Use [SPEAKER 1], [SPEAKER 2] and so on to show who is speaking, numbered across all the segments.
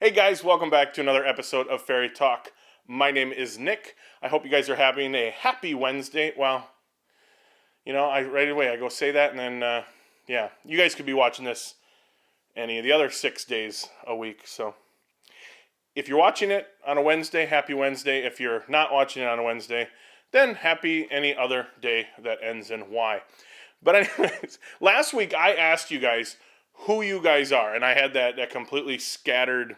[SPEAKER 1] Hey guys, welcome back to another episode of Ferry Talk. My name is Nick. I hope you guys are having a happy Wednesday. Well, right away I go say that, and then you guys could be watching this any of the other 6 days a week. So if you're watching it on a Wednesday, happy Wednesday. If you're not watching it on a Wednesday, then happy any other day that ends in Y. But anyways, last week I asked you guys who you guys are, and I had that completely scattered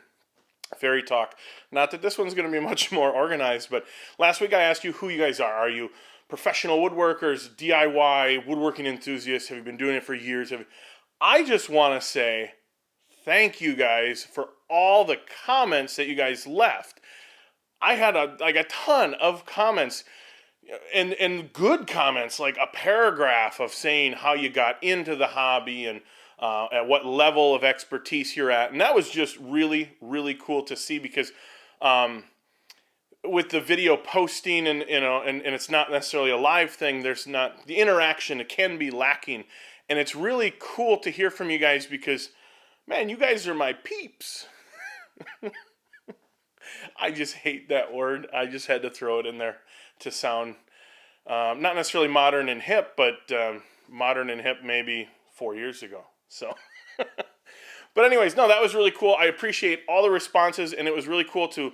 [SPEAKER 1] Ferry Talk. Not that this one's going to be much more organized, but last week I asked you who you guys are. Are you professional woodworkers, DIY, woodworking enthusiasts? Have you been doing it for years? I just want to say thank you guys for all the comments that you guys left. I had a ton of comments, and good comments, like a paragraph of saying how you got into the hobby and at what level of expertise you're at. And that was just really, really cool to see, because with the video posting and it's not necessarily a live thing, there's not the interaction. It can be lacking. And it's really cool to hear from you guys because, man, you guys are my peeps. I just hate that word. I just had to throw it in there to sound not necessarily modern and hip, but modern and hip maybe 4 years ago. So, but anyways, no, that was really cool. I appreciate all the responses, and it was really cool to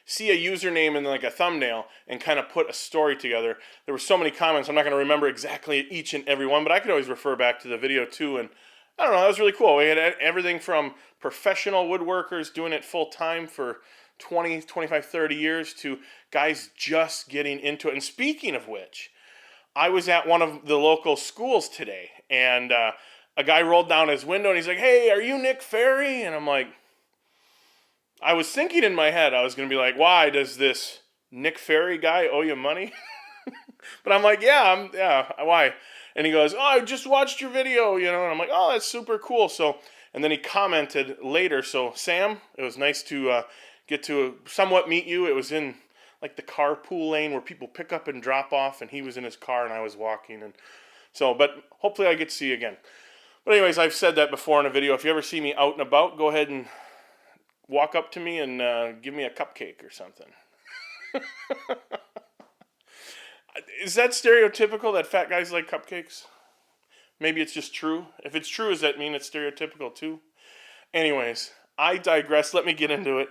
[SPEAKER 1] see a username and like a thumbnail and kind of put a story together. There were so many comments, I'm not going to remember exactly each and every one, but I could always refer back to the video too. And I don't know, that was really cool. We had everything from professional woodworkers doing it full time for 20, 25, 30 years to guys just getting into it. And speaking of which, I was at one of the local schools today, and a guy rolled down his window and he's like, "Hey, are you Nick Ferry?" And I'm like, I was thinking in my head, I was going to be like, "Why does this Nick Ferry guy owe you money?" But I'm like, yeah, why? And he goes, "Oh, I just watched your video, And I'm like, "Oh, that's super cool." So, and then he commented later. So, Sam, it was nice to get to somewhat meet you. It was in like the carpool lane where people pick up and drop off, and he was in his car and I was walking. And so, but hopefully I get to see you again. But anyways, I've said that before in a video. If you ever see me out and about, go ahead and walk up to me and give me a cupcake or something. Is that stereotypical that fat guys like cupcakes? Maybe it's just true. If it's true, does that mean it's stereotypical too? Anyways, I digress. Let me get into it.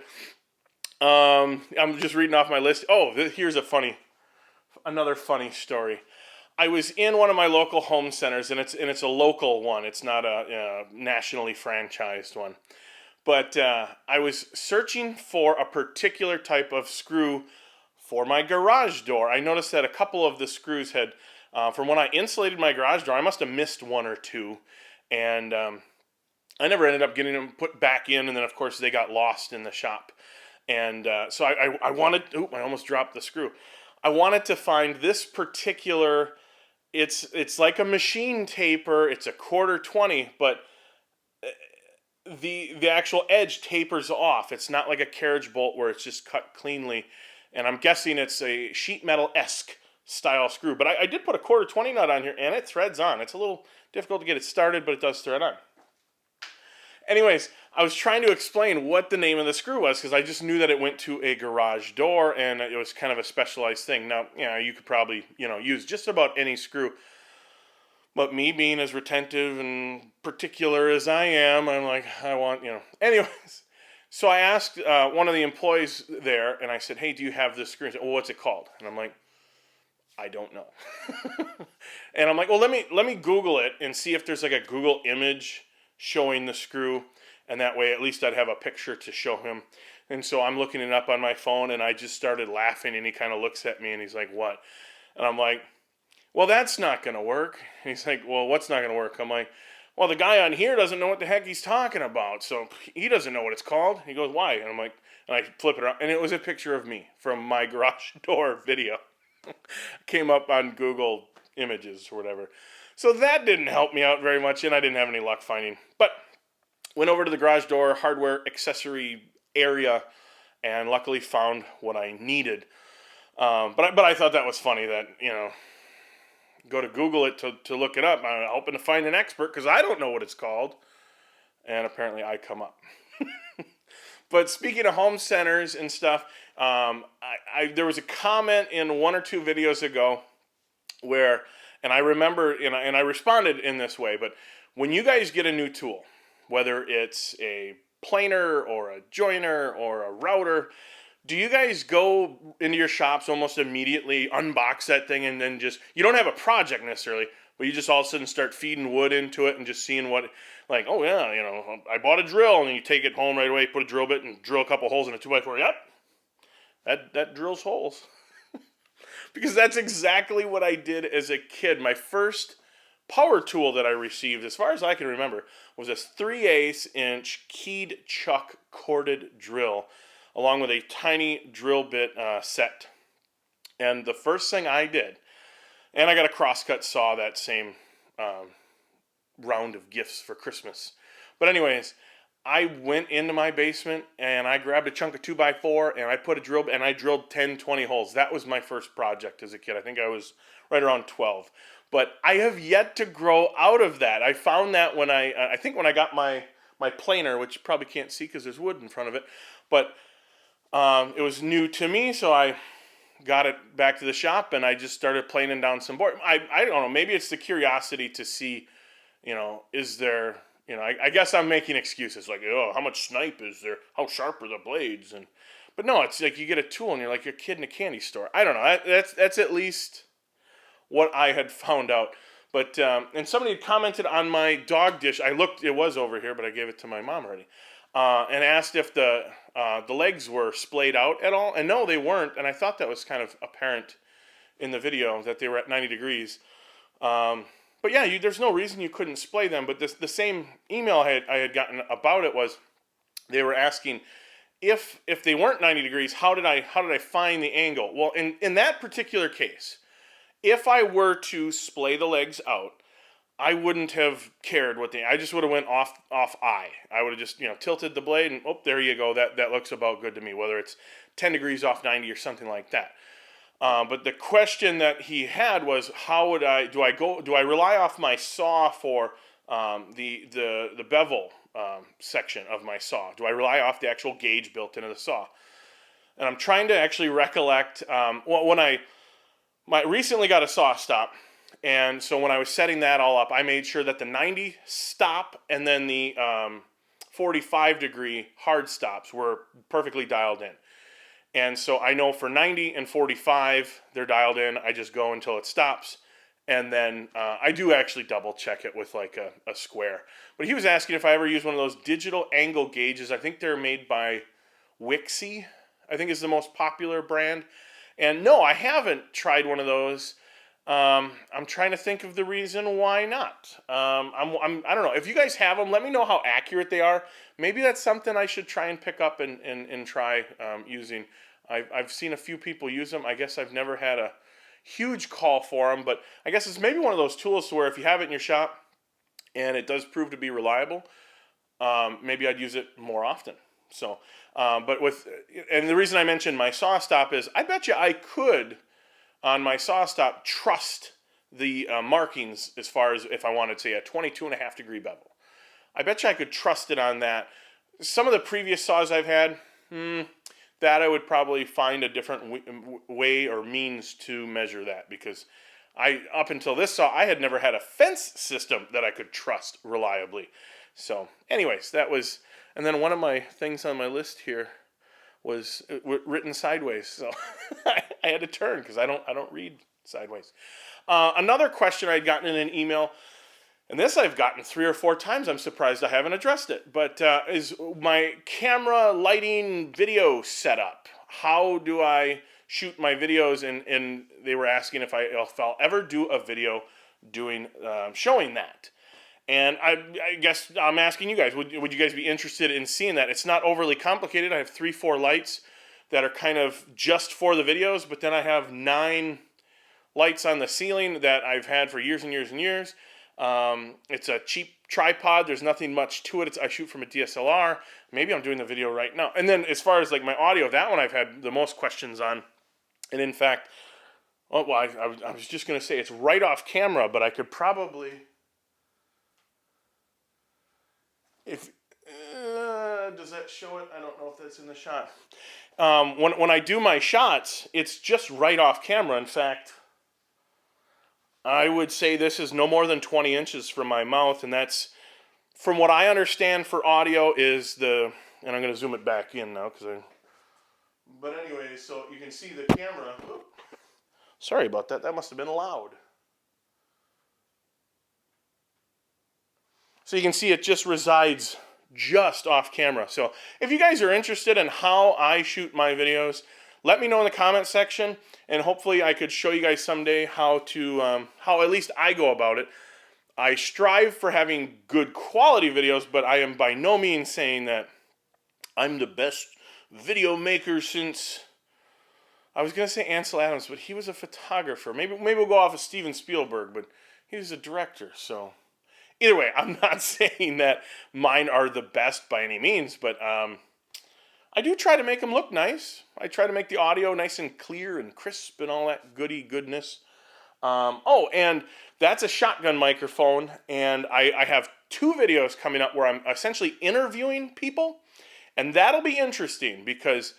[SPEAKER 1] I'm just reading off my list. Oh, here's another funny story. I was in one of my local home centers, and it's a local one. It's not a nationally franchised one. But I was searching for a particular type of screw for my garage door. I noticed that a couple of the screws had, from when I insulated my garage door, I must have missed one or two. And I never ended up getting them put back in. And then, of course, they got lost in the shop. And so I wanted, I almost dropped the screw. I wanted to find this particular, it's like a machine taper. It's a 1/4-20, but the actual edge tapers off. It's not like a carriage bolt where it's just cut cleanly. And I'm guessing it's a sheet metal-esque style screw. But I did put a 1/4-20 nut on here, and it threads on. It's a little difficult to get it started, but it does thread on. Anyways, I was trying to explain what the name of the screw was because I just knew that it went to a garage door and it was kind of a specialized thing. Now, you could probably, use just about any screw. But me being as retentive and particular as I am, I'm like, I want. Anyways, so I asked one of the employees there, and I said, "Hey, do you have this screw?" He said, "Oh, what's it called?" And I'm like, "I don't know." And I'm like, "Well, let me Google it and see if there's like a Google image showing the screw, and that way at least I'd have a picture to show him." And so I'm looking it up on my phone, and I just started laughing, and he kind of looks at me, and he's like, "What?" And I'm like, "Well, that's not going to work." And he's like, "Well, what's not going to work?" I'm like, "Well, the guy on here doesn't know what the heck he's talking about, so he doesn't know what it's called." He goes, "Why?" And I'm like, and I flip it around, and it was a picture of me from my garage door video. Came up on Google Images or whatever. So that didn't help me out very much, and I didn't have any luck finding. But went over to the garage door hardware accessory area, and luckily found what I needed. But I thought that was funny that, go to Google it to look it up. I'm hoping to find an expert because I don't know what it's called. And apparently I come up. But speaking of home centers and stuff, there was a comment in one or two videos ago where, and I remember, and I responded in this way, but when you guys get a new tool, whether it's a planer or a joiner or a router, do you guys go into your shops almost immediately, unbox that thing, and then just, you don't have a project necessarily, but you just all of a sudden start feeding wood into it and just seeing what, like, oh yeah, I bought a drill, and you take it home right away, put a drill bit and drill a couple holes in a 2x4. Yep, that drills holes. Because that's exactly what I did as a kid. My first power tool that I received, as far as I can remember, was this 3/8 inch keyed chuck corded drill, along with a tiny drill bit set. And the first thing I did, and I got a crosscut saw that same round of gifts for Christmas. But anyways, I went into my basement and I grabbed a chunk of 2x4 and I put a drill and I drilled 10, 20 holes. That was my first project as a kid. I think I was right around 12. But I have yet to grow out of that. I found that when I think when I got my planer, which you probably can't see because there's wood in front of it, but it was new to me, so I got it back to the shop and I just started planing down some board. I don't know, maybe it's the curiosity to see, is there, I guess I'm making excuses like, oh, how much snipe is there? How sharp are the blades? But no, it's like you get a tool and you're like a kid in a candy store. I don't know. That's at least what I had found out. But and somebody had commented on my dog dish. I looked, it was over here, but I gave it to my mom already. And asked if the legs were splayed out at all. And no, they weren't. And I thought that was kind of apparent in the video that they were at 90 degrees. But yeah, there's no reason you couldn't splay them. But the same email I had gotten about it was they were asking if they weren't 90 degrees, how did I find the angle? Well, in that particular case, if I were to splay the legs out, I wouldn't have cared I just would have went off eye. I would have just tilted the blade and there you go. That looks about good to me. Whether it's 10 degrees off 90 or something like that. But the question that he had was, how would do I rely off my saw for the bevel section of my saw? Do I rely off the actual gauge built into the saw? And I'm trying to actually recollect when I recently got a saw stop, and so when I was setting that all up, I made sure that the 90 stop and then the 45 degree hard stops were perfectly dialed in. And so I know for 90 and 45, they're dialed in. I just go until it stops. And then I do actually double check it with like a square. But he was asking if I ever use one of those digital angle gauges. I think they're made by Wixie, I think is the most popular brand. And no, I haven't tried one of those. I'm trying to think of the reason why not. I don't know. If you guys have them, let me know how accurate they are. Maybe that's something I should try and pick up and try using. I've seen a few people use them. I guess I've never had a huge call for them, but I guess it's maybe one of those tools where if you have it in your shop and it does prove to be reliable, maybe I'd use it more often. So, and the reason I mentioned my saw stop is I bet you I could, on my saw stop, trust the markings as far as if I wanted, say, a 22.5 degree bevel. I bet you I could trust it on that. Some of the previous saws I've had, that I would probably find a different way or means to measure that, because up until this saw, I had never had a fence system that I could trust reliably. So anyways, that was, and then one of my things on my list here was written sideways, so I had to turn because I don't read sideways. Another question I'd gotten in an email, and this I've gotten 3 or 4 times. I'm surprised I haven't addressed it, but is my camera, lighting, video setup. How do I shoot my videos? And they were asking if I'll ever do a video showing that. And I guess I'm asking you guys, would you guys be interested in seeing that? It's not overly complicated. I have 3-4 lights that are kind of just for the videos, but then I have 9 lights on the ceiling that I've had for years and years and years. It's a cheap tripod. There's nothing much to it. I shoot from a DSLR. Maybe I'm doing the video right now. And then as far as like my audio, that one I've had the most questions on. And in fact, I was just going to say it's right off camera, but I could probably... Does that show it? I don't know if that's in the shot. When I do my shots, it's just right off camera. In fact, I would say this is no more than 20 inches from my mouth, and that's, from what I understand for audio, is the, and I'm going to zoom it back in now, but anyway, so you can see the camera. Oops, sorry about that. That must have been loud. So you can see it just resides just off camera. So if you guys are interested in how I shoot my videos, let me know in the comment section, and hopefully I could show you guys someday how at least I go about it. I strive for having good quality videos, but I am by no means saying that I'm the best video maker since, I was going to say Ansel Adams, but he was a photographer. Maybe we'll go off of Steven Spielberg, but he was a director, so... Either way, I'm not saying that mine are the best by any means, but I do try to make them look nice. I try to make the audio nice and clear and crisp and all that goodness. Oh, and that's a shotgun microphone, and I have 2 videos coming up where I'm essentially interviewing people, and that'll be interesting because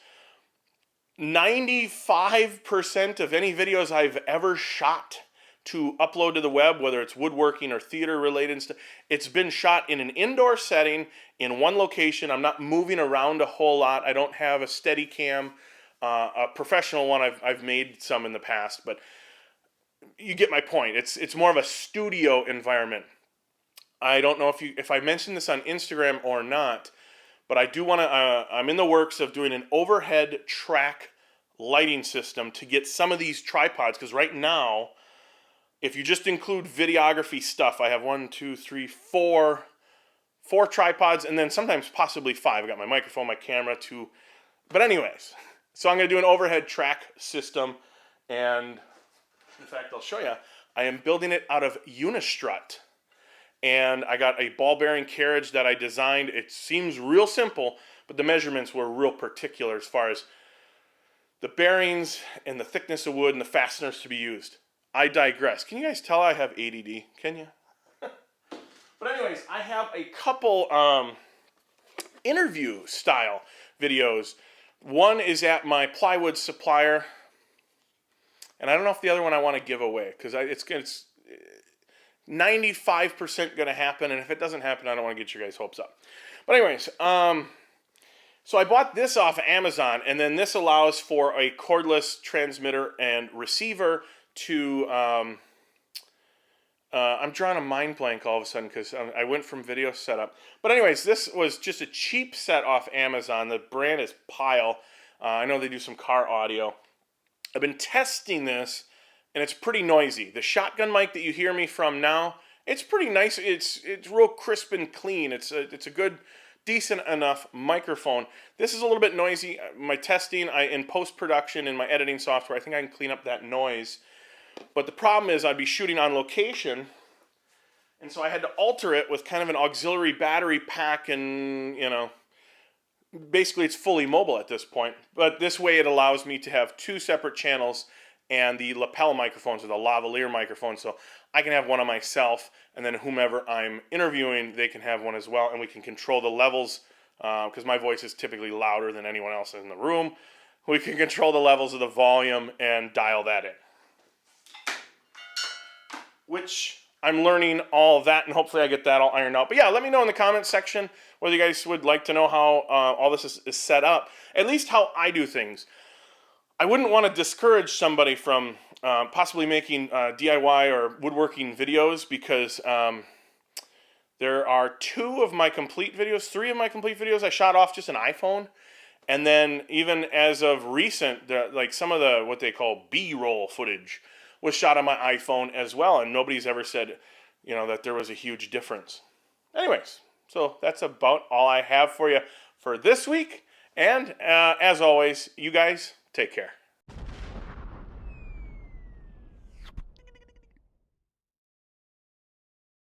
[SPEAKER 1] 95% of any videos I've ever shot to upload to the web, whether it's woodworking or theater related stuff, it's been shot in an indoor setting in one location. I'm not moving around a whole lot. I don't have a steady cam, a professional one. I've made some in the past, but you get my point. It's more of a studio environment. I don't know if I mentioned this on Instagram or not, but I do want to. I'm in the works of doing an overhead track lighting system to get some of these tripods, because right now, if you just include videography stuff, I have 4 tripods, and then sometimes possibly 5. I got my microphone, my camera, 2. But anyways, so I'm going to do an overhead track system, and in fact, I'll show you. I am building it out of Unistrut, and I got a ball bearing carriage that I designed. It seems real simple, but the measurements were real particular as far as the bearings and the thickness of wood and the fasteners to be used. I digress. Can you guys tell I have ADD? Can you? But anyways, I have a couple interview style videos. One is at my plywood supplier, and I don't know if the other one I want to give away, because it's 95% going to happen, and if it doesn't happen, I don't want to get your guys' hopes up. But anyways, so I bought this off of Amazon, and then this allows for a cordless transmitter and receiver to, I'm drawing a mind blank all of a sudden because I went from video setup. But anyways, this was just a cheap set off Amazon. The brand is Pile. I know they do some car audio. I've been testing this, and it's pretty noisy. The shotgun mic that you hear me from now, it's pretty nice. It's real crisp and clean. It's a good, decent enough microphone. This is a little bit noisy. My testing, in post-production, in my editing software, I think I can clean up that noise. But the problem is I'd be shooting on location, and so I had to alter it with kind of an auxiliary battery pack, and, basically it's fully mobile at this point. But this way it allows me to have 2 separate channels and the lapel microphones, or the lavalier microphones, so I can have one on myself, and then whomever I'm interviewing, they can have one as well, and we can control the levels, because my voice is typically louder than anyone else in the room. We can control the levels of the volume and dial that in, which I'm learning all of that, and hopefully I get that all ironed out. But yeah, let me know in the comments section whether you guys would like to know how all this is set up, at least how I do things. I wouldn't want to discourage somebody from possibly making DIY or woodworking videos, because there are 3 of my complete videos I shot off just an iPhone. And then even as of recent, like some of the, what they call B-roll footage, was shot on my iPhone as well, and nobody's ever said, that there was a huge difference. Anyways, so that's about all I have for you for this week, and as always, you guys take care.